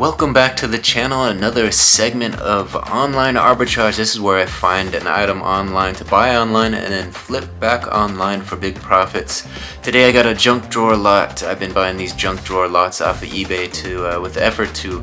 Welcome back to the channel, another segment of online arbitrage. This is where I find an item online to buy online and then flip back online for big profits. Today I got a junk drawer lot. I've been buying these junk drawer lots off of eBay with the effort to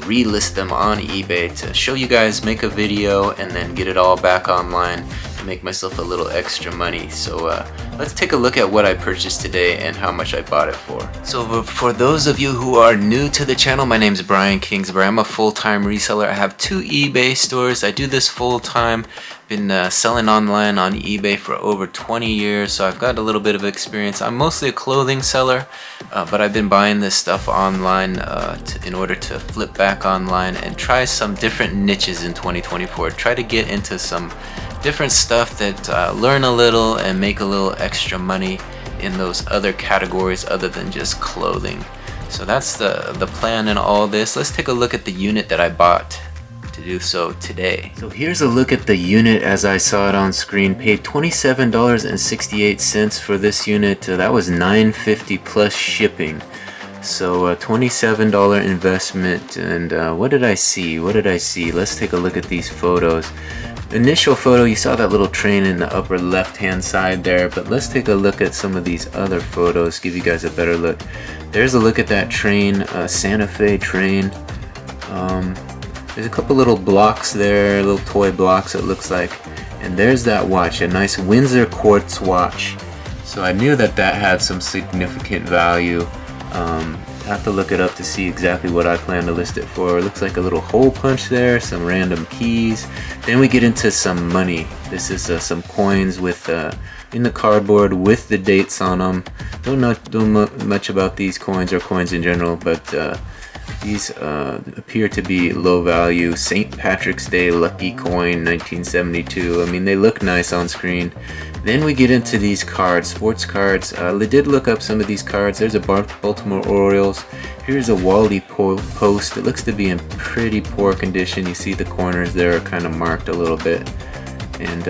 relist them on eBay to show you guys, make a video, and then get it all back online to make myself a little extra money. So let's take a look at what I purchased today and how much I bought it for. So for those of you who are new to the channel, my name is Brian Kingsbury. I'm a full-time reseller. I have 2 eBay stores. I do this full-time. Been selling online on eBay for over 20 years, so I've got a little bit of experience. I'm mostly a clothing seller, but I've been buying this stuff online in order to flip back online and try some different niches in 2024. Try to get into some different stuff that learn a little and make a little extra money in those other categories other than just clothing. So that's the plan in all this. Let's take a look at the unit that I bought to do so today. So here's a look at the unit as I saw it on screen. Paid $27.68 for this unit. That was $9.50 plus shipping. So a $27 investment. And what did I see? Let's take a look at these photos. Initial photo, you saw that little train in the upper left hand side there, but let's take a look at some of these other photos, give you guys a better look. There's a look at that train, Santa Fe train. There's a couple little blocks there, little toy blocks it looks like. And there's that watch, a nice Windsor quartz watch. So I knew that had some significant value. I have to look it up to see exactly what I plan to list it for. It looks like a little hole punch there, some random keys. Then we get into some money. This is some coins with in the cardboard with the dates on them. Don't know much about these coins or coins in general, but these appear to be low value. St. Patrick's Day lucky coin 1972. I mean, they look nice on screen. Then we get into these cards, sports cards. I did look up some of these cards. There's a Baltimore Orioles. Here's a Wally post. It looks to be in pretty poor condition. You see the corners there are kind of marked a little bit. And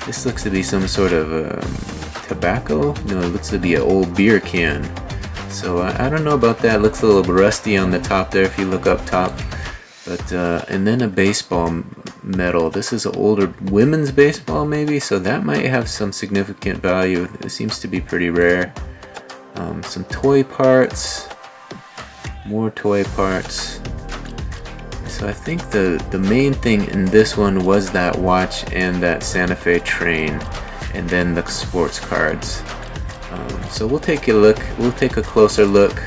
this looks to be some sort of tobacco. No, it looks to be an old beer can. So I don't know about that. It looks a little rusty on the top there if you look up top. But and then a baseball medal. This is an older women's baseball maybe, so that might have some significant value. It seems to be pretty rare. Some toy parts, more toy parts. So I think the main thing in this one was that watch and that Santa Fe train, and then the sports cards. So we'll take a look. We'll take a closer look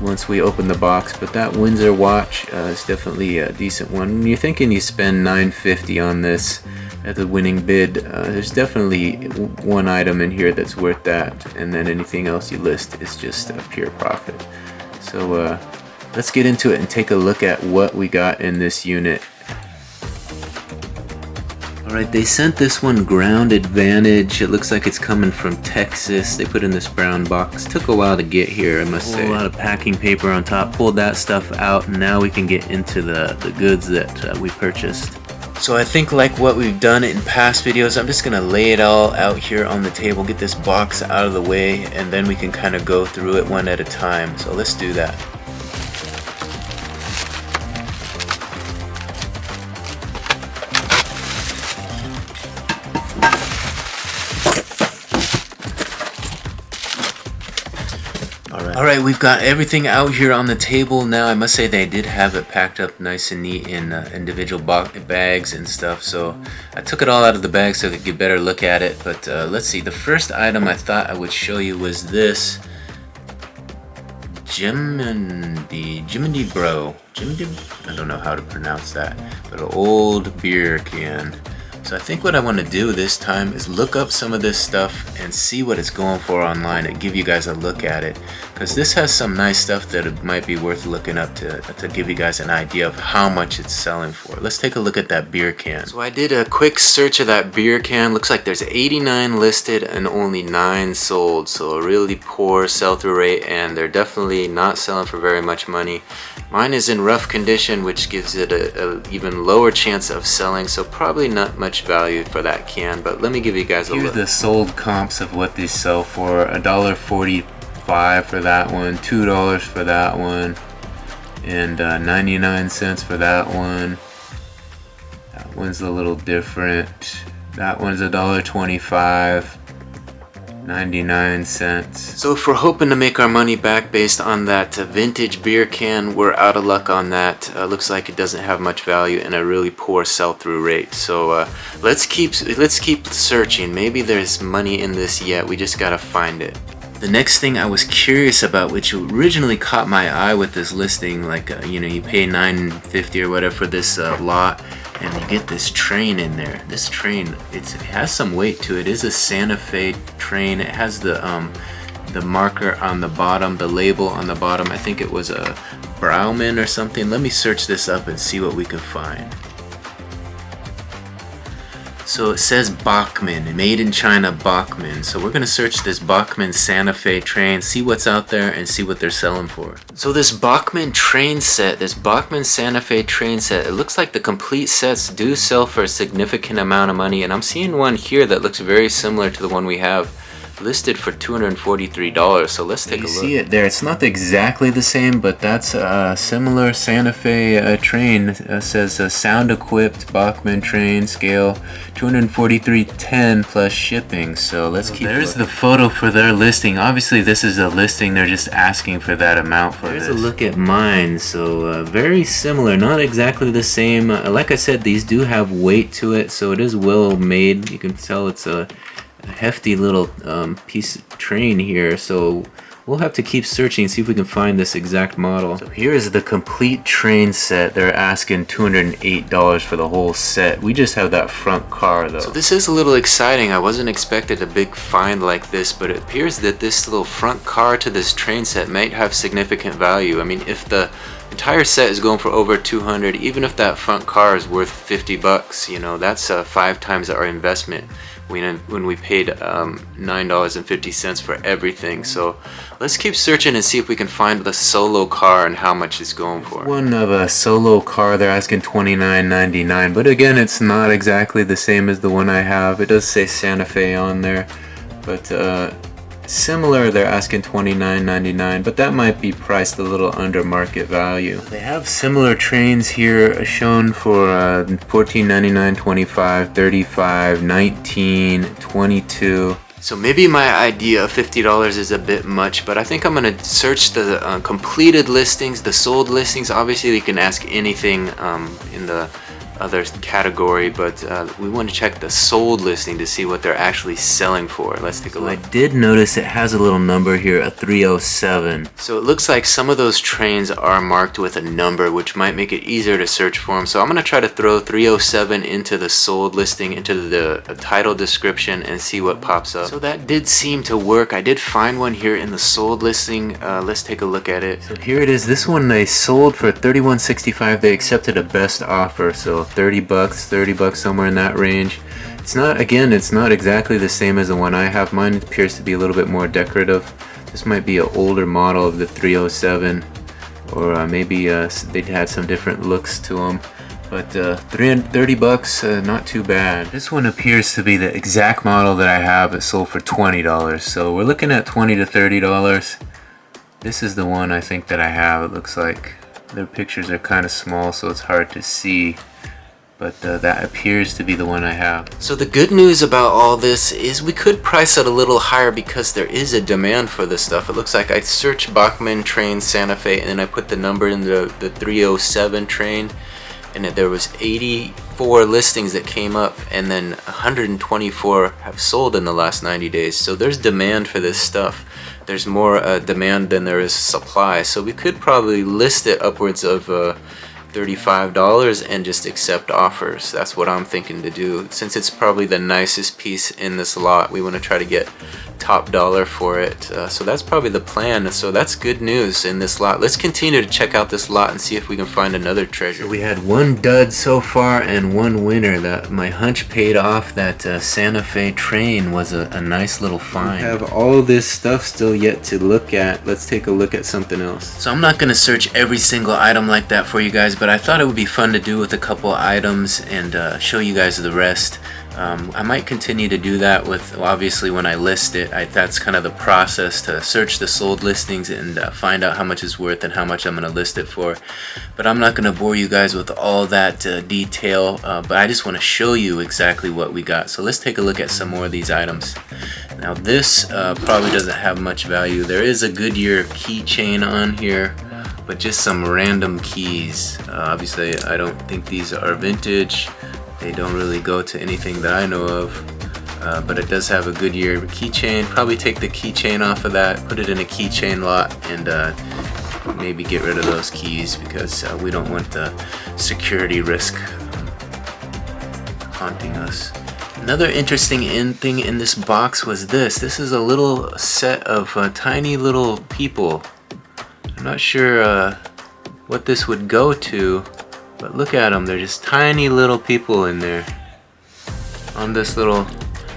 once we open the box. But that Windsor watch is definitely a decent one. When you're thinking you spend $9.50 on this at the winning bid, there's definitely one item in here that's worth that, and then anything else you list is just a pure profit. So let's get into it and take a look at what we got in this unit. Alright, they sent this one ground advantage. It looks like it's coming from Texas. They put in this brown box. Took a while to get here, I must say. A lot of packing paper on top. Pulled that stuff out, and now we can get into the goods that we purchased. So I think like what we've done in past videos, I'm just going to lay it all out here on the table, get this box out of the way, and then we can kind of go through it one at a time. So let's do that. Alright, we've got everything out here on the table now. I must say they did have it packed up nice and neat in individual bags and stuff. So I took it all out of the bag so they could get a better look at it. But let's see, the first item I thought I would show you was this Jiminy Bro. I don't know how to pronounce that, but an old beer can. So I think what I want to do this time is look up some of this stuff and see what it's going for online and give you guys a look at it, because this has some nice stuff that it might be worth looking up to give you guys an idea of how much it's selling for. Let's take a look at that beer can. So I did a quick search of that beer can. Looks like there's 89 listed and only 9 sold, so a really poor sell-through rate, and they're definitely not selling for very much money. Mine is in rough condition, which gives it a even lower chance of selling, so probably not much value for that can, but let me give you guys a look. Here's the sold comps of what these sell for. $1.45 for that one, $2 for that one, and 99 cents for that one. That one's a little different. That one's $1.25. 99 cents. So if we're hoping to make our money back based on that vintage beer can, we're out of luck on that. Looks like it doesn't have much value and a really poor sell-through rate. So let's keep searching. Maybe there's money in this yet. We just gotta find it. The next thing I was curious about, which originally caught my eye with this listing, like you know, you pay $9.50 or whatever for this lot, and you get this train in there. This train, it has some weight to it. It is a Santa Fe train. It has the marker on the bottom, the label on the bottom. I think it was a Brauman or something. Let me search this up and see what we can find. So it says Bachmann, made in China Bachmann. So we're gonna search this Bachmann Santa Fe train, see what's out there and see what they're selling for. So this Bachmann train set, this Bachmann Santa Fe train set, it looks like the complete sets do sell for a significant amount of money, and I'm seeing one here that looks very similar to the one we have listed for $243. So let's take a look. You see it there. It's not exactly the same, but that's a similar Santa Fe train. Says sound equipped Bachmann train, scale 243.10 plus shipping. So let's keep. There's the photo for their listing. Obviously this is a listing. They're just asking for that amount for this. There's a look at mine. So very similar, not exactly the same. Like I said, these do have weight to it, so it is well made. You can tell it's a hefty little piece of train here, so we'll have to keep searching and see if we can find this exact model. So here is the complete train set. They're asking $208 for the whole set. We just have that front car though. So this is a little exciting. I wasn't expecting a big find like this, but it appears that this little front car to this train set might have significant value. I mean, if the entire set is going for over $200, even if that front car is worth $50, you know, that's 5 times our investment when we paid $9.50 for everything. So let's keep searching and see if we can find the solo car and how much it's going for. One of a solo car, they're asking $29.99, but again, it's not exactly the same as the one I have. It does say Santa Fe on there, but similar, they're asking $29.99, but that might be priced a little under market value. They have similar trains here shown for $14.99, $25, $35, $19, $22. So maybe my idea of $50 is a bit much, but I think I'm gonna search the completed listings, the sold listings. Obviously you can ask anything in the other category, but we want to check the sold listing to see what they're actually selling for. Let's take a look. I did notice it has a little number here, a 307. So it looks like some of those trains are marked with a number, which might make it easier to search for them. So I'm going to try to throw 307 into the sold listing, into the title description, and see what pops up. So that did seem to work. I did find one here in the sold listing. Let's take a look at it. So here it is. This one they sold for $31.65. They accepted a best offer, so $30, somewhere in that range. It's not, again, it's not exactly the same as the one I have. Mine appears to be a little bit more decorative. This might be an older model of the 307, or maybe they'd had some different looks to them. But $30, not too bad. This one appears to be the exact model that I have. It sold for $20, so we're looking at $20 to $30. This is the one I think that I have. It looks like their pictures are kind of small, so it's hard to see. But that appears to be the one I have. So the good news about all this is we could price it a little higher because there is a demand for this stuff. It looks like I searched Bachmann train Santa Fe and then I put the number in the 307 train, and there was 84 listings that came up, and then 124 have sold in the last 90 days. So there's demand for this stuff. There's more demand than there is supply. So we could probably list it upwards of $35 and just accept offers. That's what I'm thinking to do. Since it's probably the nicest piece in this lot, we want to try to get top dollar for it. So that's probably the plan. So that's good news in this lot. Let's continue to check out this lot and see if we can find another treasure. So we had one dud so far and one winner. That my hunch paid off. That Santa Fe train was a nice little find. We have all this stuff still yet to look at. Let's take a look at something else. So I'm not going to search every single item like that for you guys, but I thought it would be fun to do with a couple items and show you guys the rest. I might continue to do that with, obviously when I list it, that's kind of the process, to search the sold listings and find out how much it's worth and how much I'm going to list it for. But I'm not going to bore you guys with all that detail, but I just want to show you exactly what we got. So let's take a look at some more of these items. Now this probably doesn't have much value. There is a Goodyear keychain on here, but just some random keys. Obviously I don't think these are vintage. They don't really go to anything that I know of, but it does have a Goodyear keychain. Probably take the keychain off of that, put it in a keychain lot, and maybe get rid of those keys, because we don't want the security risk haunting us. Another interesting thing in this box was this. This is a little set of tiny little people. I'm not sure what this would go to, but look at them, they're just tiny little people in there on this little,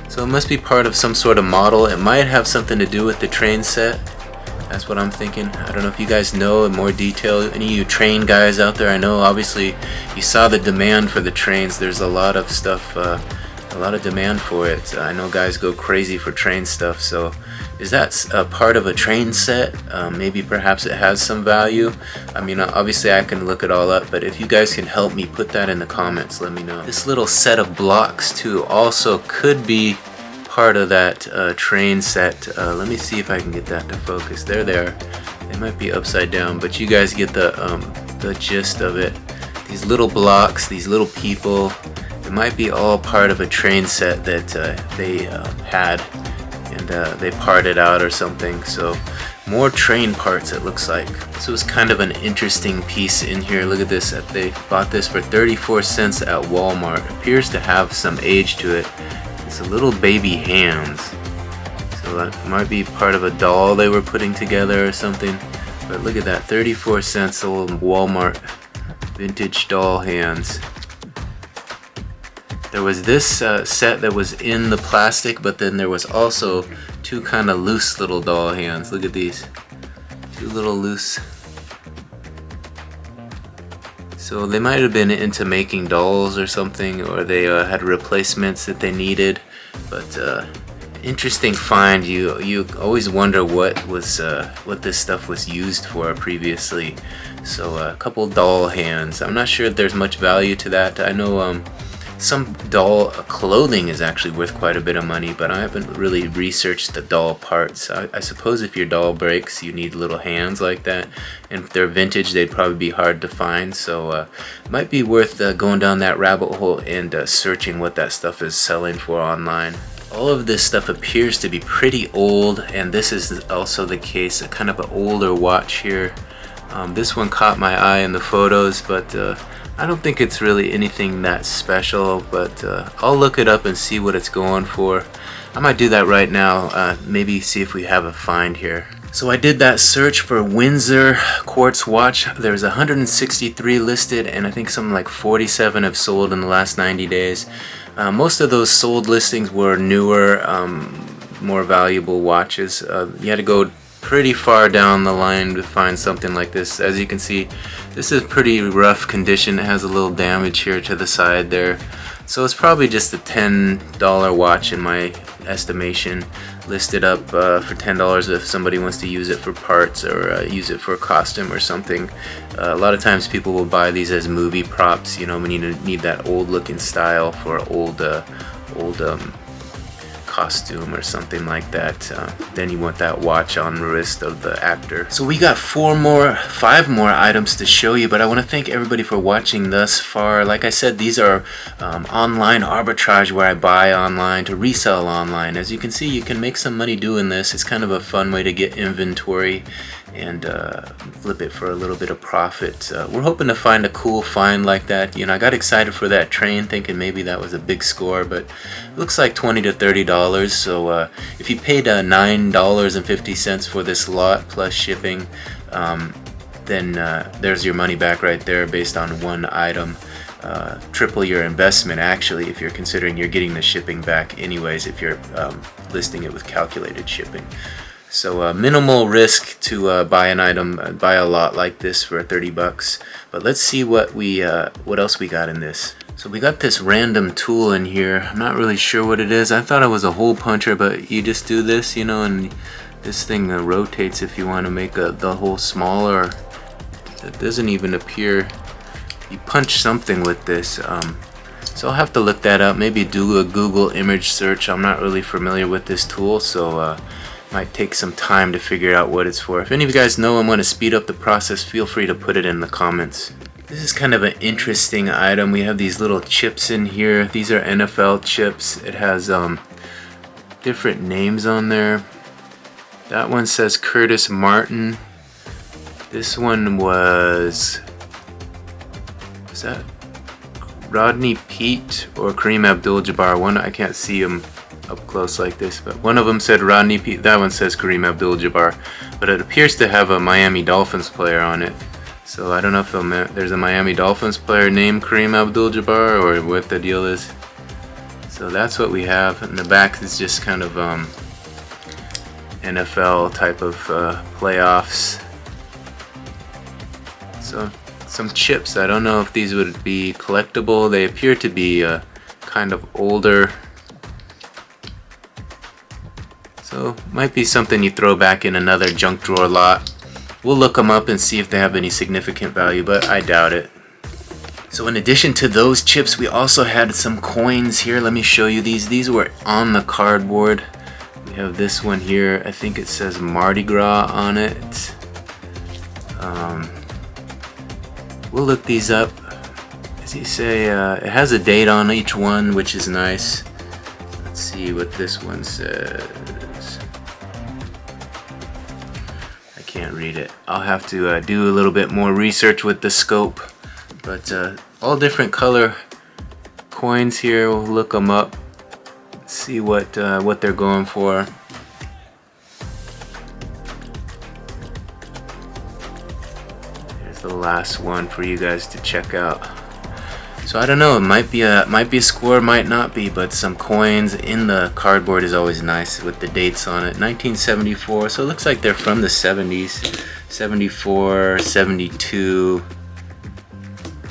so it must be part of some sort of model. It might have something to do with the train set. That's what I'm thinking. I don't know if you guys know in more detail, any of you train guys out there. I know obviously you saw the demand for the trains. There's a lot of stuff, a lot of demand for it. I know guys go crazy for train stuff, so is that a part of a train set? Maybe perhaps it has some value. I mean, obviously I can look it all up, but if you guys can help me, put that in the comments, let me know. This little set of blocks too also could be part of that train set. Let me see if I can get that to focus. There they are. They might be upside down, but you guys get the gist of it. These little blocks, these little people, it might be all part of a train set that they had, and they parted out or something. So more train parts, it looks like. This was kind of an interesting piece in here. Look at this. They bought this for 34 cents at Walmart. Appears to have some age to it. It's a little baby hands, so that might be part of a doll they were putting together or something. But look at that, 34 cents, old Walmart vintage doll hands. There was this set that was in the plastic, but then there was also two kind of loose little doll hands. Look at these, two little loose. So they might have been into making dolls or something, or they had replacements that they needed. But interesting find. You always wonder what this stuff was used for previously. So a couple doll hands. I'm not sure if there's much value to that. I know some doll clothing is actually worth quite a bit of money, but I haven't really researched the doll parts. I suppose if your doll breaks, you need little hands like that, and if they're vintage, they'd probably be hard to find. So it might be worth going down that rabbit hole and searching what that stuff is selling for online. All of this stuff appears to be pretty old, and this is also the case. A kind of an older watch here. This one caught my eye in the photos, but I don't think it's really anything that special, but I'll look it up and see what it's going for. I might do that right now, maybe see if we have a find here. So I did that search for Windsor quartz watch. There's 163 listed, and I think something like 47 have sold in the last 90 days. Most of those sold listings were newer, more valuable watches. You had to go pretty far down the line to find something like this. As you can see, this is pretty rough condition. It has a little damage here to the side there. So it's probably just a $10 watch in my estimation, listed up for $10 if somebody wants to use it for parts or use it for a costume or something. A lot of times people will buy these as movie props, you know, when you need that old looking style for old costume or something like that. Then you want that watch on the wrist of the actor. So we got 5 more items to show you, but I want to thank everybody for watching thus far. Like I said, these are online arbitrage, where I buy online to resell online. As you can see, you can make some money doing this. It's kind of a fun way to get inventory and flip it for a little bit of profit. We're hoping to find a cool find like that. You know, I got excited for that train, thinking maybe that was a big score, but it looks like $20 to $30. So if you paid $9.50 for this lot plus shipping, then there's your money back right there based on one item. Triple your investment, actually, if you're considering you're getting the shipping back anyways, if you're listing it with calculated shipping. So minimal risk to buy an item, buy a lot like this for $30. But let's see what else we got in this. So we got this random tool in here. I'm not really sure what it is. I thought it was a hole puncher, but you just do this, you know, and this thing rotates if you want to make the hole smaller. It doesn't even appear. You punch something with this. So I'll have to look that up. Maybe do a Google image search. I'm not really familiar with this tool, so might take some time to figure out what it's for. If any of you guys know and want to speed up the process, feel free to put it in the comments. This is kind of an interesting item. We have these little chips in here. These are NFL chips. It has different names on there. That one says Curtis Martin. This one was that Rodney Peete or Kareem Abdul-Jabbar? One, I can't see him up close like this, but one of them said Rodney Peete. That one says Kareem Abdul-Jabbar, but it appears to have a Miami Dolphins player on it. So I don't know if there's a Miami Dolphins player named Kareem Abdul-Jabbar or what the deal is. So that's what we have. In the back is just kind of NFL type of playoffs. So some chips. I don't know if these would be collectible. They appear to be kind of older. So might be something you throw back in another junk drawer lot. We'll look them up and see if they have any significant value, but I doubt it. So in addition to those chips, we also had some coins here. Let me show you these. These were on the cardboard. We have this one here. I think it says Mardi Gras on it. We'll look these up. As you say, it has a date on each one, which is nice. Let's see what this one says. Can't read it. I'll have to do a little bit more research with the scope, but all different color coins here. We'll look them up, see what they're going for. Here's the last one for you guys to check out. So I don't know, it might be a score, might not be, but some coins in the cardboard is always nice with the dates on it. 1974, so it looks like they're from the 70s. 74, 72,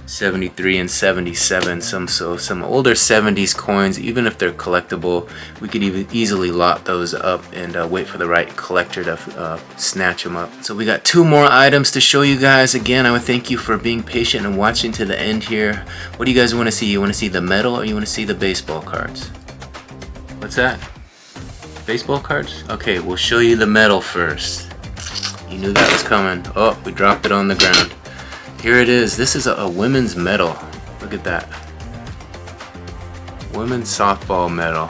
73, and 77. Some older 70s coins, even if they're collectible, we could even easily lot those up and wait for the right collector to snatch them up. So we got two more items to show you guys. Again, I would thank you for being patient and watching to the end here. What do you guys want to see? You want to see the metal or you want to see the baseball cards? What's that? Baseball cards? Okay, we'll show you the metal first. You knew that was coming. Oh, we dropped it on the ground. Here it is. This is a women's medal. Look at that. Women's softball medal.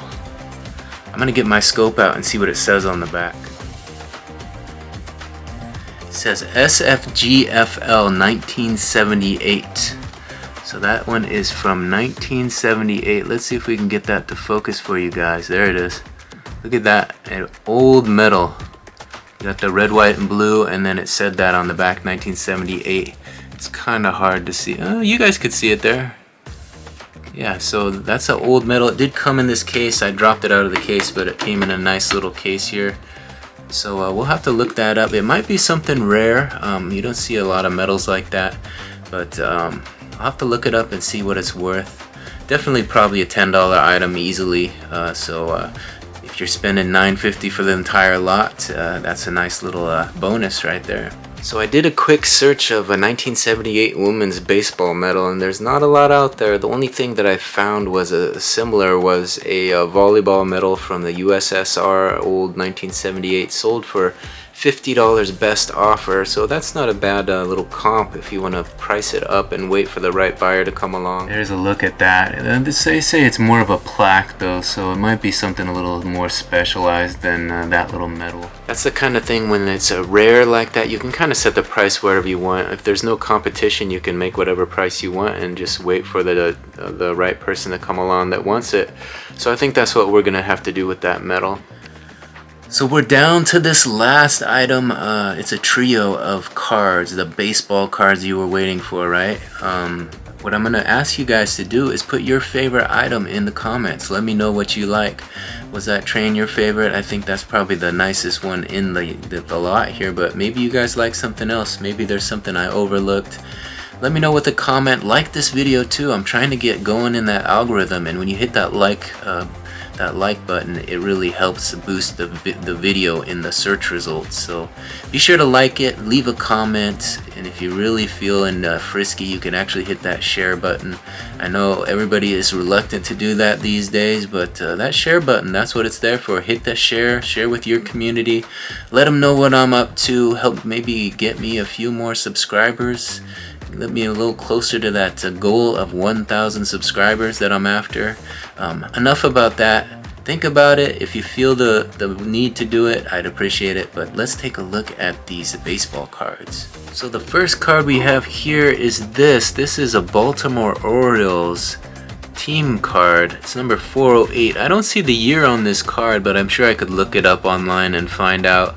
I'm going to get my scope out and see what it says on the back. It says SFGFL 1978. So that one is from 1978. Let's see if we can get that to focus for you guys. There it is. Look at that. An old medal. You got the red, white, and blue, and then it said that on the back, 1978. It's kind of hard to see. Oh, you guys could see it there. Yeah, so that's an old medal. It did come in this case. I dropped it out of the case, but it came in a nice little case here. So we'll have to look that up. It might be something rare. You don't see a lot of medals like that, but I'll have to look it up and see what it's worth. Definitely probably a $10 item easily. If you're spending $9.50 for the entire lot, that's a nice little bonus right there. So I did a quick search of a 1978 women's baseball medal, and there's not a lot out there. The only thing that I found was a volleyball medal from the USSR, old 1978, sold for $50 best offer. So that's not a bad little comp if you want to price it up and wait for the right buyer to come along. There's a look at that. They say it's more of a plaque though, so it might be something a little more specialized than that little medal. That's the kind of thing when it's a rare like that, you can kind of set the price wherever you want. If there's no competition, you can make whatever price you want and just wait for the right person to come along that wants it. So I think that's what we're gonna have to do with that medal. So we're down to this last item. It's a trio of cards, the baseball cards you were waiting for, right? What I'm gonna ask you guys to do is put your favorite item in the comments. Let me know what you like. Was that train your favorite? I think that's probably the nicest one in the lot here, but maybe you guys like something else. Maybe there's something I overlooked. Let me know with a comment. Like this video too. I'm trying to get going in that algorithm, and when you hit that like button, it really helps boost the video in the search results. So be sure to like it, leave a comment, and if you're really feeling frisky, you can actually hit that share button. I know everybody is reluctant to do that these days, but that share button, that's what it's there for. Hit the share with your community, let them know what I'm up to, help maybe get me a few more subscribers, let me a little closer to that goal of 1,000 subscribers that I'm after. Enough about that. Think about it. If you feel the need to do it, I'd appreciate it. But let's take a look at these baseball cards. So the first card we have here is this. This is a Baltimore Orioles team card. It's number 408. I don't see the year on this card, but I'm sure I could look it up online and find out.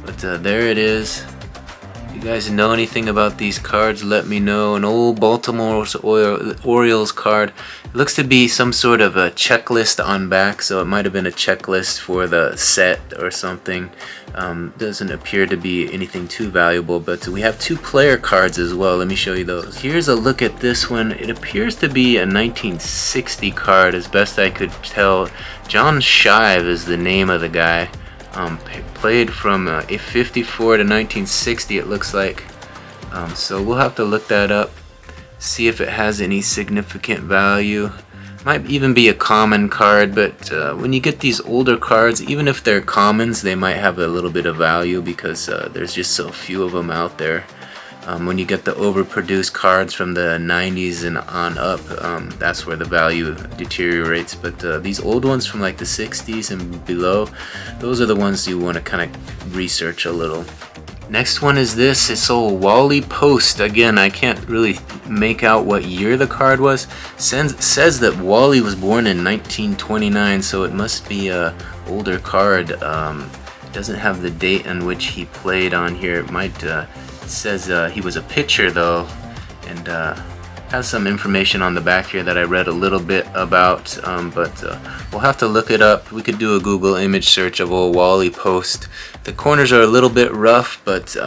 But there it is. If you guys know anything about these cards, let me know. An old Baltimore Orioles card. It looks to be some sort of a checklist on back, so it might have been a checklist for the set or something. Doesn't appear to be anything too valuable, but we have 2 player cards as well. Let me show you those. Here's a look at this one. It appears to be a 1960 card as best I could tell. John Shive is the name of the guy. Played from 54 to 1960, it looks like. So we'll have to look that up, see if it has any significant value. Might even be a common card, but when you get these older cards, even if they're commons, they might have a little bit of value because there's just so few of them out there. When you get the overproduced cards from the 90s and on up, that's where the value deteriorates. But these old ones from like the 60s and below, those are the ones you want to kind of research a little. Next one is this. It's old Wally Post. Again, I can't really make out what year the card was. Says that Wally was born in 1929, so it must be a older card. Doesn't have the date on which he played on here. It might. It says he was a pitcher though, and has some information on the back here that I read a little bit about, but we'll have to look it up. We could do a Google image search of old Wally Post. The corners are a little bit rough, but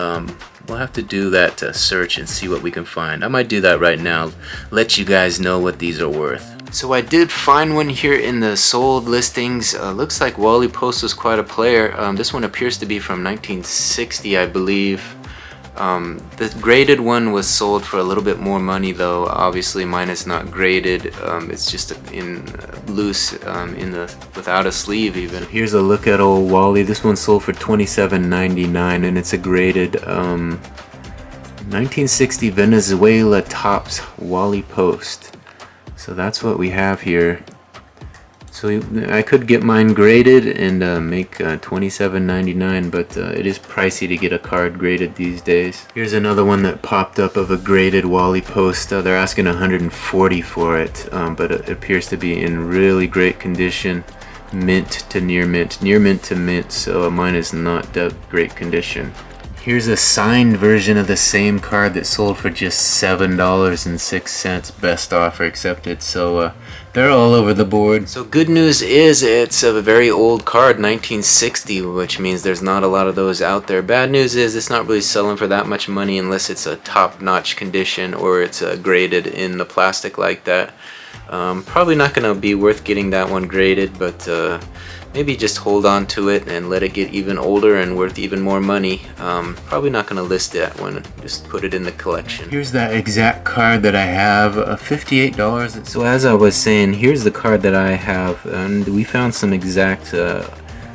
we'll have to do that search and see what we can find. I might do that right now, let you guys know what these are worth. So I did find one here in the sold listings. Looks like Wally Post was quite a player. This one appears to be from 1960, I believe. The graded one was sold for a little bit more money though. Obviously mine is not graded. It's just in loose without a sleeve even. Here's a look at old Wally. This one sold for $27.99 and it's a graded 1960 Venezuela Topps Wally Post. So that's what we have here. So I could get mine graded and make $27.99, but it is pricey to get a card graded these days. Here's another one that popped up of a graded Wally Post. They're asking $140 for it, but it appears to be in really great condition. Mint to near mint to mint, so mine is not that great condition. Here's a signed version of the same card that sold for just $7.06, best offer accepted. So they're all over the board. So good news is it's a very old card, 1960, which means there's not a lot of those out there. Bad news is it's not really selling for that much money unless it's a top-notch condition or it's graded in the plastic like that. Probably not going to be worth getting that one graded, but maybe just hold on to it and let it get even older and worth even more money. Probably not going to list that one, just put it in the collection. Here's that exact card that I have, $58. So as I was saying, here's the card that I have, and we found some exact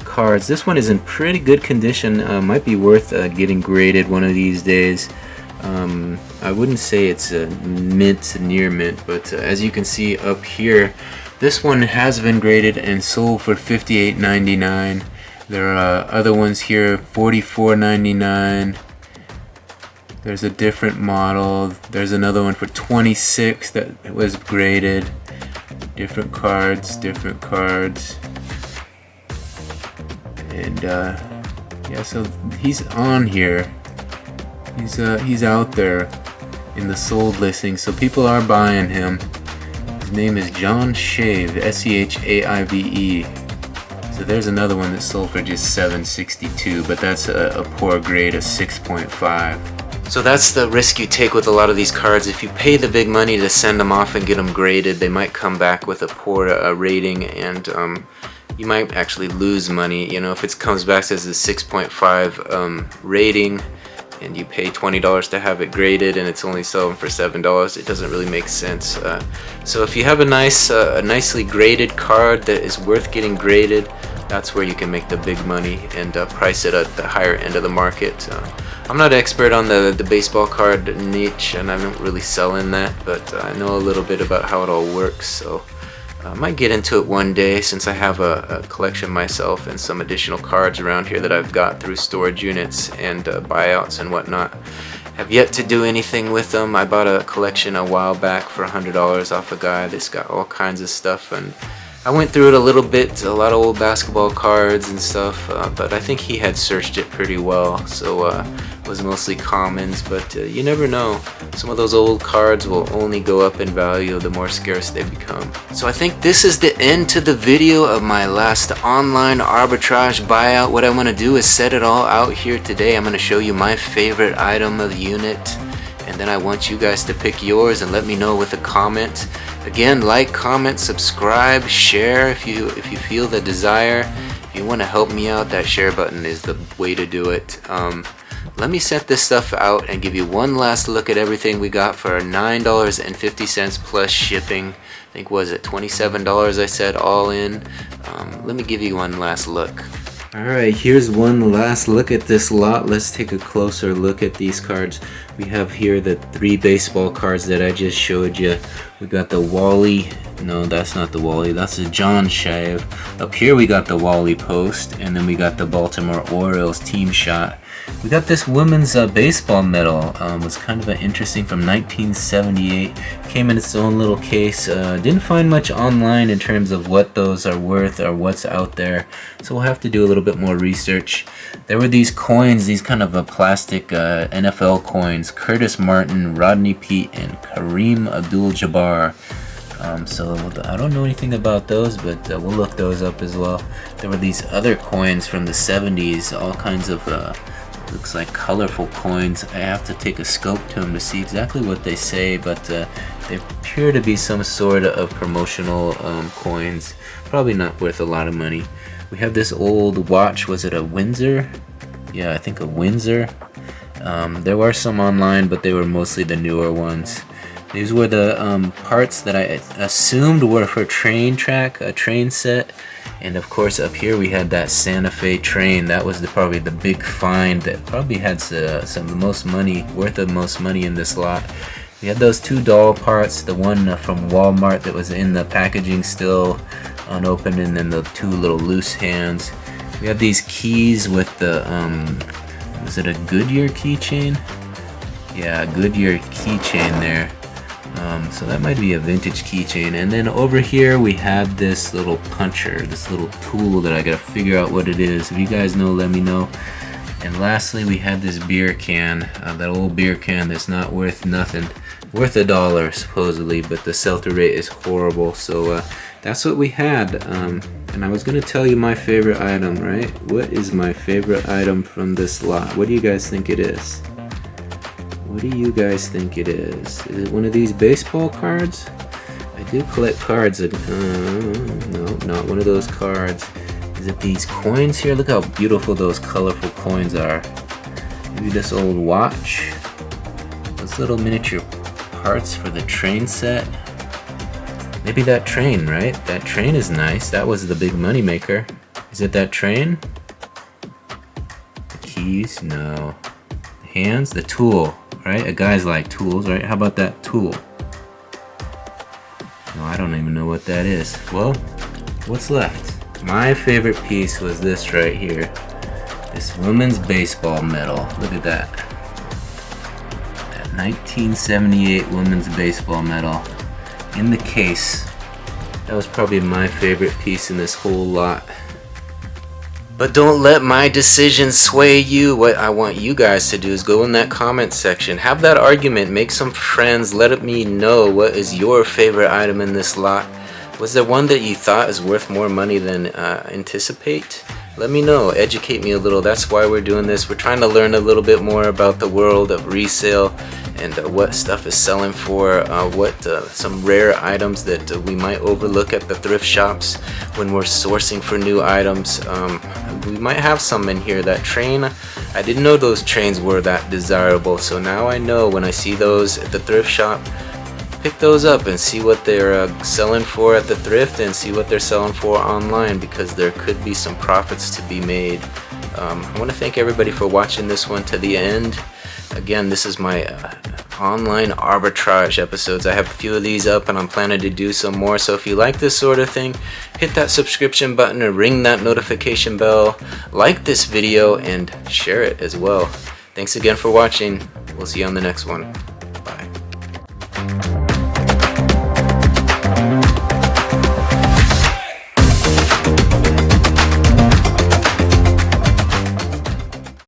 cards. This one is in pretty good condition, might be worth getting graded one of these days. I wouldn't say it's a mint, near mint, but as you can see up here, this one has been graded and sold for $58.99. There are other ones here, $44.99. There's a different model. There's another one for $26 that was graded. Different cards. And yeah, so he's on here. He's out there in the sold listing, so people are buying him. His name is John Shave, S-E-H-A-I-V-E. So there's another one that sold for just $7.62, but that's a poor grade, a 6.5. So that's the risk you take with a lot of these cards. If you pay the big money to send them off and get them graded, they might come back with a poor rating, and you might actually lose money. You know, if it comes back as a 6.5 rating, and you pay $20 to have it graded, and it's only selling for $7, it doesn't really make sense. So if you have a nicely graded card that is worth getting graded, that's where you can make the big money and price it at the higher end of the market. I'm not an expert on the baseball card niche, and I don't really sell in that, but I know a little bit about how it all works, so I might get into it one day, since I have a collection myself and some additional cards around here that I've got through storage units and buyouts and whatnot. Have yet to do anything with them. I bought a collection a while back for $100 off a guy that's got all kinds of stuff, and I went through it a little bit, a lot of old basketball cards and stuff, but I think he had searched it pretty well, so it was mostly commons, but you never know. Some of those old cards will only go up in value the more scarce they become. So I think this is the end to the video of my last online arbitrage buyout. What I want to do is set it all out here today. I'm going to show you my favorite item of the unit, and then I want you guys to pick yours and let me know with a comment. Again, like, comment, subscribe, share if you feel the desire. If you want to help me out, that share button is the way to do it. Let me set this stuff out and give you one last look at everything we got for $9.50 plus shipping. I think, was it $27 I said all in? Let me give you one last look. Alright, here's one last look at this lot. Let's take a closer look at these cards. We have here the 3 baseball cards that I just showed you. We got the Wally, no, that's not the Wally, that's a John Shave. Up here we got the Wally Post, and then we got the Baltimore Orioles team shot. We got this women's baseball medal. Was kind of interesting, from 1978. Came in its own little case. Didn't find much online in terms of what those are worth or what's out there, so we'll have to do a little bit more research. There were these coins, these kind of plastic NFL coins. Curtis Martin, Rodney Peete, and Kareem Abdul-Jabbar. So I don't know anything about those, but we'll look those up as well. There were these other coins from the 70s, all kinds of looks like colorful coins. I have to take a scope to them to see exactly what they say, but they appear to be some sort of promotional coins. Probably not worth a lot of money. We have this old watch. Was it a Windsor? Yeah, I think a Windsor. There were some online, but they were mostly the newer ones. These were the parts that I assumed were for train track, a train set. And of course up here we had that Santa Fe train. That was probably the big find that probably had some of the most money, worth the most money in this lot. We had those 2 doll parts, the one from Walmart that was in the packaging still unopened, and then the 2 little loose hands. We have these keys with the, was it a Goodyear keychain? Yeah, a Goodyear keychain there. So that might be a vintage keychain. And then over here we have this little puncher, this little tool that I gotta figure out what it is. If you guys know, let me know. And lastly, we had this beer can, that old beer can that's not worth nothing. Worth $1 supposedly, but the sell-through rate is horrible. So that's what we had. And I was gonna tell you my favorite item, right? What is my favorite item from this lot? What do you guys think it is? What do you guys think it is? Is it one of these baseball cards? I do collect cards. No, not one of those cards. Is it these coins here? Look how beautiful those colorful coins are. Maybe this old watch. Those little miniature parts for the train set. Maybe that train, right? That train is nice. That was the big money maker. Is it that train? The keys? No. The hands? The tool. Right? A guy's like tools, right? How about that tool? No, I don't even know what that is. Well, what's left? My favorite piece was this right here. This women's baseball medal. Look at that. That 1978 women's baseball medal in the case. That was probably my favorite piece in this whole lot. But don't let my decision sway you. What I want you guys to do is go in that comment section. Have that argument. Make some friends. Let me know what is your favorite item in this lot. Was there one that you thought is worth more money than anticipate? let me know, educate me a little. That's why we're doing this. We're trying to learn a little bit more about the world of resale and what stuff is selling for, some rare items that we might overlook at the thrift shops when we're sourcing for new items. We might have some in here. That train, I didn't know those trains were that desirable, so now I know when I see those at the thrift shop, pick those up and see what they're selling for at the thrift and see what they're selling for online, because there could be some profits to be made. I want to thank everybody for watching this one to the end. Again, this is my online arbitrage episodes. I have a few of these up and I'm planning to do some more, so if you like this sort of thing, hit that subscription button and ring that notification bell, like this video and share it as well. Thanks again for watching. We'll see you on the next one.